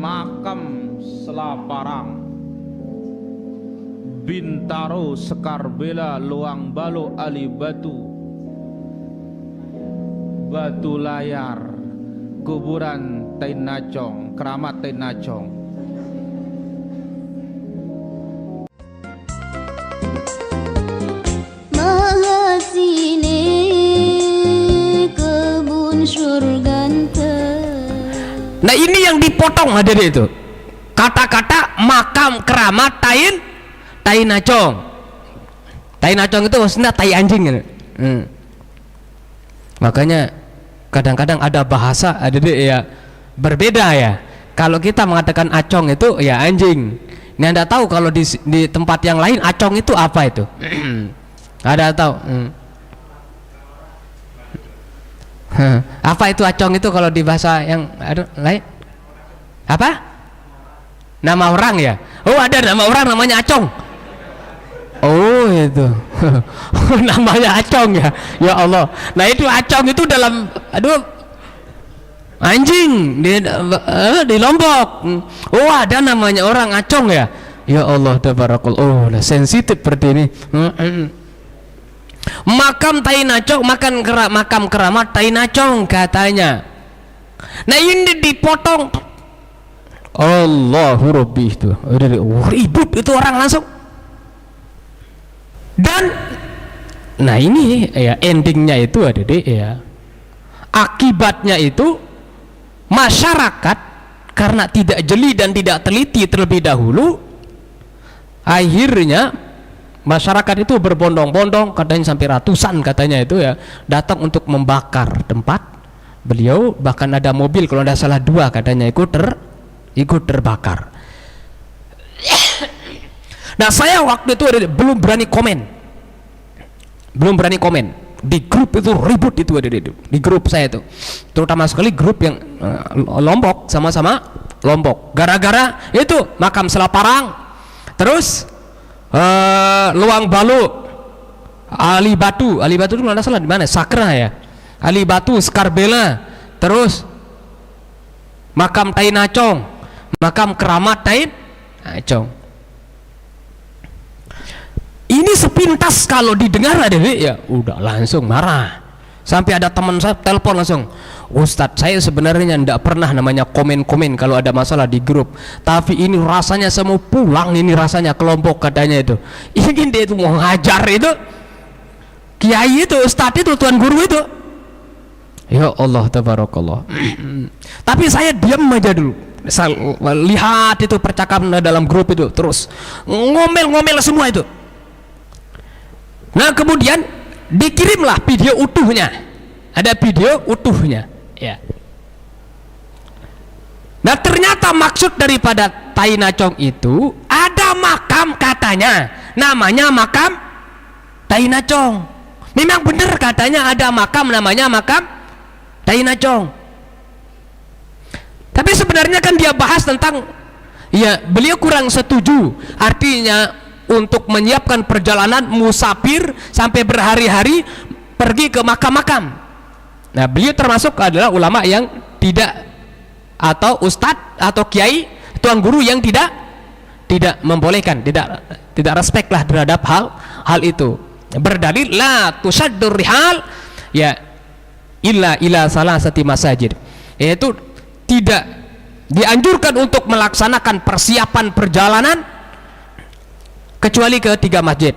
makam Selaparang, Bintaro Sekarbela, Luang Balu, Ali Batu, Batu Layar, kuburan Tainacong, keramat Tainacong. Mahasine kebun surga. Nah ini yang dipotong ada itu kata-kata makam keramat Tainacong. Tainacong itu maksudnya tai anjing gitu. Makanya kadang-kadang ada bahasa ada ya berbeda ya. Kalau kita mengatakan acong itu ya anjing. Ini Anda tahu kalau di tempat yang lain acong itu apa itu? Ada tahu? Apa itu acong itu kalau di bahasa yang lain? Apa? Nama orang ya? Oh ada nama orang namanya acong. Oh itu namanya acong ya? Ya Allah. Nah itu acong itu dalam anjing di Lombok. Oh ada namanya orang acong ya? Ya Allah tabarakallah. Oh nah, sensitif seperti ini. Makam Tainacong, makam keramat Tainacong katanya. Nah ini dipotong. Allahu Rabbi itu ribut itu orang langsung. Dan nah ini ya endingnya itu ada deh ya. Akibatnya itu masyarakat karena tidak jeli dan tidak teliti terlebih dahulu, akhirnya masyarakat itu berbondong-bondong, katanya sampai ratusan katanya itu ya, datang untuk membakar tempat beliau. Bahkan ada mobil kalau tidak salah 2 katanya ikut terbakar. Nah saya waktu itu belum berani komen di grup itu, ribut itu ada di grup saya itu, terutama sekali grup yang Lombok, sama-sama Lombok, gara-gara itu makam Selaparang, terus Luang Balu, Ali Batu itu kalau salah di mana? Sakra ya. Ali Batu, Sekarbela, terus makam Tainacong, makam keramat Tainacong. Ini sepintas kalau didengar ada ya, udah langsung marah. Sampai ada teman saya telepon langsung, Ustadz saya sebenarnya tidak pernah namanya komen-komen kalau ada masalah di grup, tapi ini rasanya saya mau pulang, ini rasanya kelompok katanya itu ingin dia itu mau ngajar itu kiai itu, ustadz itu, tuan guru itu. Ya Allah tabarakallah. Tapi saya diam aja dulu, saya lihat itu percakapan dalam grup itu, terus ngomel-ngomel semua itu. Nah kemudian dikirimlah video utuhnya, ada video utuhnya ya. Nah ternyata maksud daripada Tainacong itu ada makam katanya, namanya makam Tainacong. Memang benar katanya ada makam namanya makam Tainacong. Tapi sebenarnya kan dia bahas tentang ya beliau kurang setuju, artinya untuk menyiapkan perjalanan musafir sampai berhari-hari pergi ke makam-makam. Nah beliau termasuk adalah ulama yang tidak, atau ustadz atau kiai, tuan guru yang tidak membolehkan, tidak respect lah terhadap hal itu. Berdalil la tusaddur rihal ya illa salasati masajid, yaitu tidak dianjurkan untuk melaksanakan persiapan perjalanan kecuali ke 3 masjid,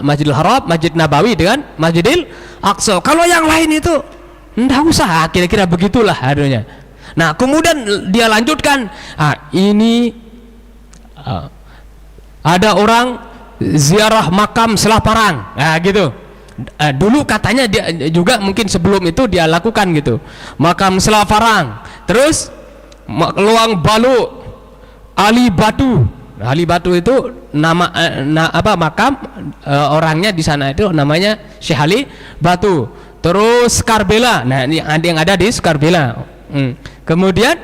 Masjidil Haram, Masjid Nabawi dengan Masjidil Aqsa. Kalau yang lain itu enggak usah, kira-kira begitulah adanya. Nah kemudian dia lanjutkan, ini ada orang ziarah makam Selaparang, nah gitu. Dulu katanya dia juga mungkin sebelum itu dia lakukan gitu, makam Selaparang, terus Luang Balu, Ali Batu. Ali Batu itu nama makam orangnya di sana itu namanya Syekh Ali Batu. Terus Sekarbela, nah ini yang ada di Sekarbela. Kemudian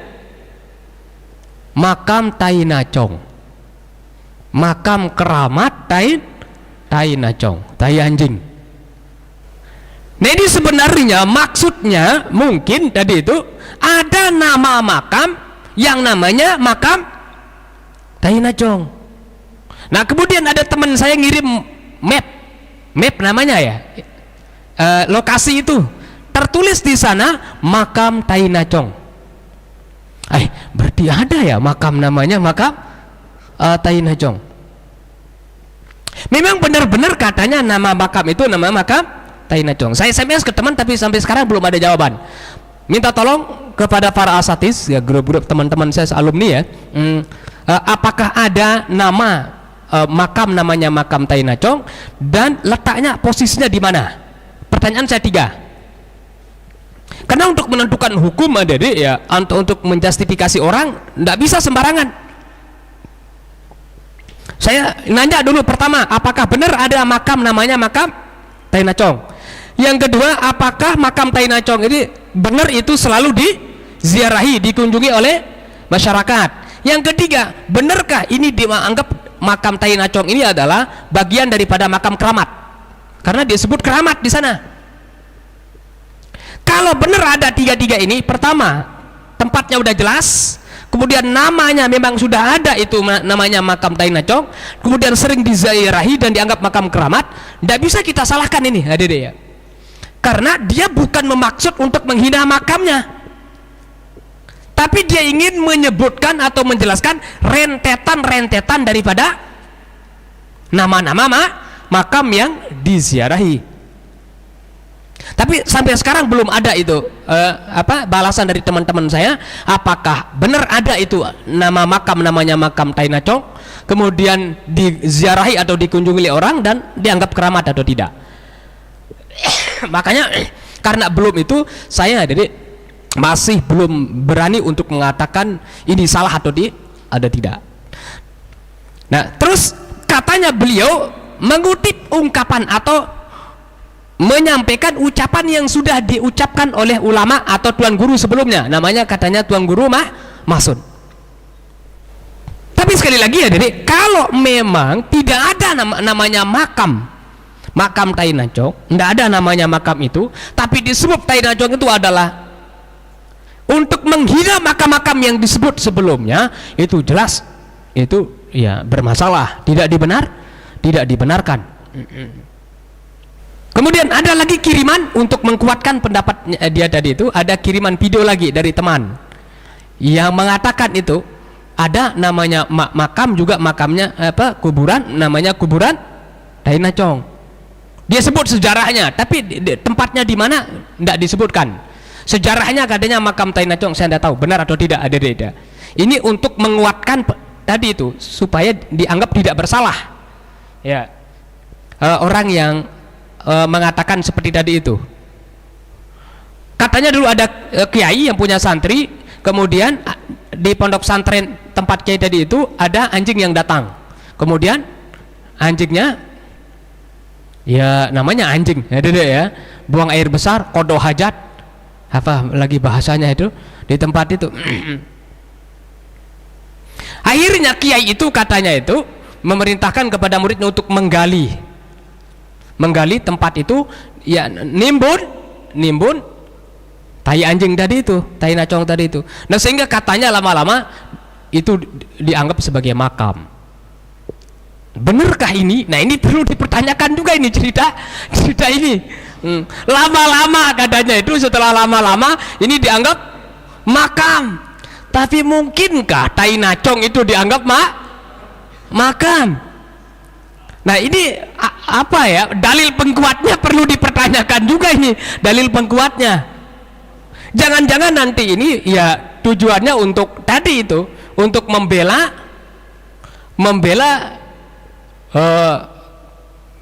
makam Tainacong, makam keramat Tainacong, tai anjing. Nah ini sebenarnya maksudnya mungkin tadi itu ada nama makam yang namanya makam Tainachong. Nah kemudian ada teman saya ngirim map namanya ya, lokasi itu tertulis di sana makam Tainachong. Berarti ada ya makam namanya makam Tainachong. Memang benar-benar katanya nama makam itu nama makam Tainachong. Saya SMS ke teman tapi sampai sekarang belum ada jawaban. Minta tolong kepada para asatis ya, grup-grup teman-teman saya alumni ya, apakah ada nama makam namanya makam Tainachong dan letaknya posisinya di mana? Pertanyaan saya 3. Karena untuk menentukan hukum adik-adik ya, untuk menjustifikasi orang tidak bisa sembarangan. Saya nanya dulu pertama, apakah benar ada makam namanya makam Tainachong? Yang kedua, apakah makam Tainachong ini benar itu selalu diziarahi, dikunjungi oleh masyarakat? Yang ketiga, benarkah ini dianggap makam Tainachong ini adalah bagian daripada makam keramat? Karena disebut keramat di sana. Kalau benar ada 3 ini, pertama, tempatnya udah jelas, kemudian namanya memang sudah ada itu namanya makam Tainachong, kemudian sering diziarahi dan dianggap makam keramat, tidak bisa kita salahkan ini adik-adik ya. Karena dia bukan memaksud untuk menghina makamnya, tapi dia ingin menyebutkan atau menjelaskan rentetan daripada nama-nama makam yang diziarahi. Tapi sampai sekarang belum ada itu balasan dari teman-teman saya, apakah benar ada itu nama makam namanya makam Tainachong, kemudian diziarahi atau dikunjungi oleh orang dan dianggap keramat atau tidak. Makanya karena belum itu, saya jadi masih belum berani untuk mengatakan ini salah atau tidak. Nah terus katanya beliau mengutip ungkapan atau menyampaikan ucapan yang sudah diucapkan oleh ulama atau tuan guru sebelumnya, namanya katanya tuan guru Mahsun. Tapi sekali lagi ya, jadi kalau memang tidak ada namanya makam Tainachong, tidak ada namanya makam itu, tapi disebut Tainachong itu adalah untuk menghina makam-makam yang disebut sebelumnya, itu jelas itu ya bermasalah, tidak dibenarkan. Kemudian ada lagi kiriman untuk menguatkan pendapat dia tadi itu, ada kiriman video lagi dari teman yang mengatakan itu ada namanya makam juga, makamnya kuburan namanya kuburan Tainachong. Dia sebut sejarahnya, tapi tempatnya di mana tidak disebutkan. Sejarahnya katanya makam Tainachong, saya tidak tahu benar atau tidak ada. Ini untuk menguatkan tadi itu supaya dianggap tidak bersalah. Ya, orang yang mengatakan seperti tadi itu. Katanya dulu ada kiai yang punya santri, kemudian di pondok santren tempat kiai tadi itu ada anjing yang datang. Kemudian anjingnya ya namanya anjing ya, buang air besar, qada hajat, apa lagi bahasanya itu di tempat itu. Akhirnya kiai itu katanya itu memerintahkan kepada muridnya untuk menggali tempat itu, ya nimbun tai anjing tadi itu, Tainachong tadi itu. Nah sehingga katanya lama-lama itu dianggap sebagai makam. Benarkah ini? Nah ini perlu dipertanyakan juga ini cerita ini. Lama-lama katanya itu, setelah lama-lama ini dianggap makam. Tapi mungkinkah Tainachong itu dianggap makam? Nah ini apa ya, dalil pengkuatnya perlu dipertanyakan juga ini, dalil pengkuatnya. Jangan-jangan nanti ini ya tujuannya untuk tadi itu, untuk membela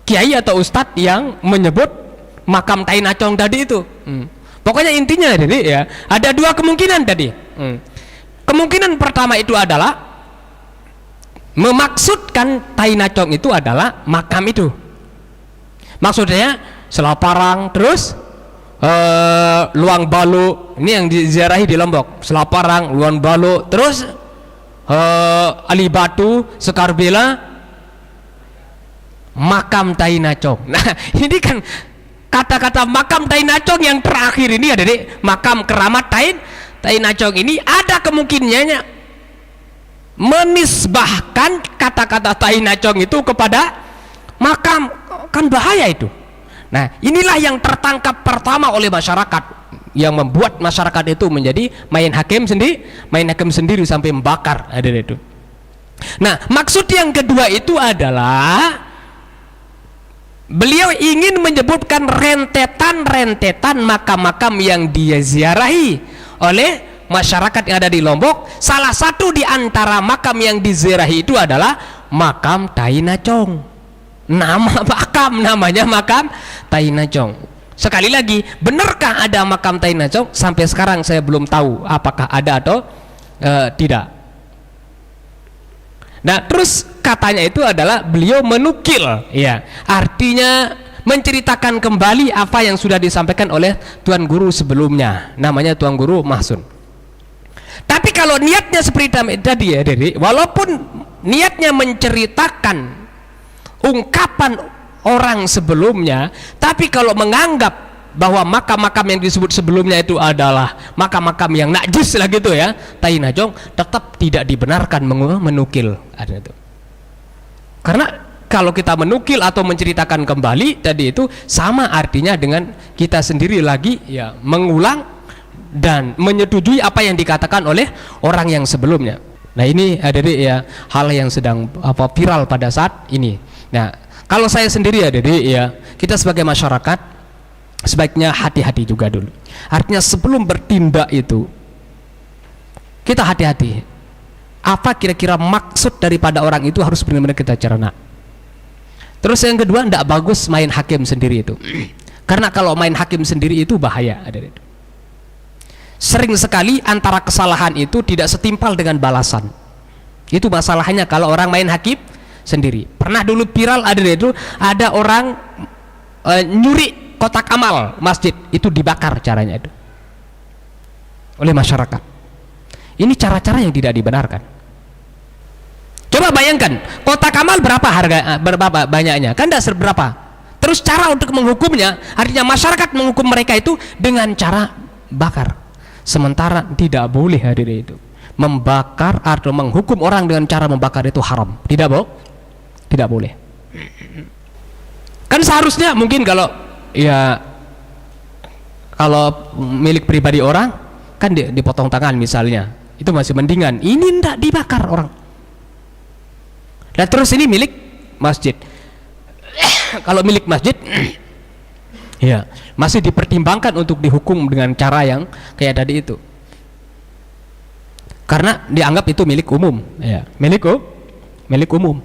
kiai atau ustadz yang menyebut makam Tainachong tadi itu. Pokoknya intinya jadi ya ada 2 kemungkinan tadi. Kemungkinan pertama itu adalah memaksudkan Tainachong itu adalah makam itu, maksudnya Selaparang, terus Luang Balu, ini yang diziarahi di Lombok, Selaparang, Luang Balu, terus Ali Batu, Sekarbela, makam Tainachong. Nah ini kan kata-kata makam Tainachong yang terakhir ini ada di makam keramat Tainachong ini ada kemungkinannya menisbahkan kata-kata tai nacong itu kepada makam, kan bahaya itu. Nah, inilah yang tertangkap pertama oleh masyarakat, yang membuat masyarakat itu menjadi main hakim sendiri sampai membakar ada itu. Nah, maksud yang kedua itu adalah beliau ingin menyebutkan rentetan makam-makam yang diziarahi oleh masyarakat yang ada di Lombok. Salah satu di antara makam yang diziarahi itu adalah makam Tai Nacong. Nama makam namanya makam Tai Nacong. Sekali lagi, benarkah ada makam Tai Nacong? Sampai sekarang saya belum tahu apakah ada atau tidak. Nah, terus katanya itu adalah beliau menukil, ya, artinya menceritakan kembali apa yang sudah disampaikan oleh Tuan Guru sebelumnya, namanya Tuan Guru Mahsun. Tapi kalau niatnya seperti tadi ya, Dedi, walaupun niatnya menceritakan ungkapan orang sebelumnya, tapi kalau menganggap bahwa makam-makam yang disebut sebelumnya itu adalah makam-makam yang najis lah gitu ya, Tai Nacong, tetap tidak dibenarkan menukil ada itu. Karena kalau kita menukil atau menceritakan kembali tadi itu sama artinya dengan kita sendiri lagi ya mengulang dan menyetujui apa yang dikatakan oleh orang yang sebelumnya. Nah, ini ada ya hal yang sedang viral pada saat ini. Nah, kalau saya sendiri ya ya, kita sebagai masyarakat sebaiknya hati-hati juga dulu. Artinya sebelum bertindak itu kita hati-hati. Apa kira-kira maksud daripada orang itu harus benar-benar kita cerna. Terus yang kedua, tidak bagus main hakim sendiri itu. Karena kalau main hakim sendiri itu bahaya. Sering sekali antara kesalahan itu tidak setimpal dengan balasan. Itu masalahnya kalau orang main hakim sendiri. Pernah dulu viral ada orang nyuri kotak amal masjid, itu dibakar caranya itu oleh masyarakat. Ini cara-cara yang tidak dibenarkan. Coba bayangkan, kotak amal berapa banyaknya, kan tidak seberapa. Terus cara untuk menghukumnya, artinya masyarakat menghukum mereka itu dengan cara bakar. Sementara tidak boleh hadirin itu membakar atau menghukum orang dengan cara membakar itu haram. Tidak boleh. Kan seharusnya mungkin kalau milik pribadi orang kan dipotong tangan misalnya, itu masih mendingan. Ini tidak dibakar orang. Dan terus ini milik masjid. Kalau milik masjid ya masih dipertimbangkan untuk dihukum dengan cara yang kayak tadi itu, karena dianggap itu milik umum ya, milik umum.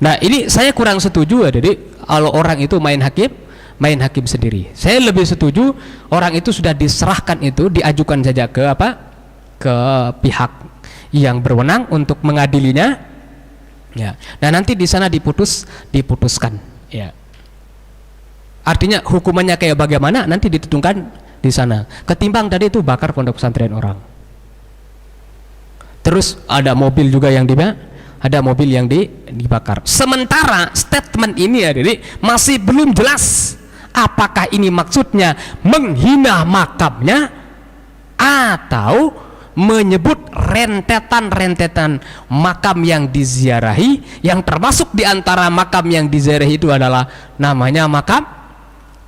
Nah, ini saya kurang setuju ya, jadi kalau orang itu main hakim sendiri. Saya lebih setuju orang itu sudah diserahkan itu, diajukan saja ke pihak yang berwenang untuk mengadilinya. Ya. Nah, nanti di sana diputuskan. Ya. Artinya hukumannya kayak bagaimana nanti ditentukan di sana. Ketimbang tadi itu bakar pondok pesantren orang. Terus ada mobil juga yang dibakar. Sementara statement ini ya, jadi masih belum jelas apakah ini maksudnya menghina makamnya atau menyebut rentetan makam yang diziarahi, yang termasuk di antara makam yang diziarahi itu adalah namanya makam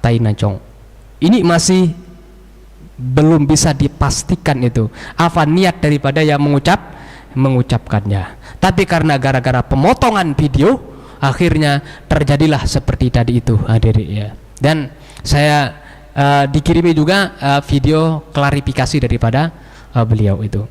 Tai Nacong. Ini masih belum bisa dipastikan itu apa niat daripada yang mengucapkannya. Tapi karena gara-gara pemotongan video akhirnya terjadilah seperti tadi itu hadirin ya. Dan saya dikirimi juga video klarifikasi daripada beliau itu.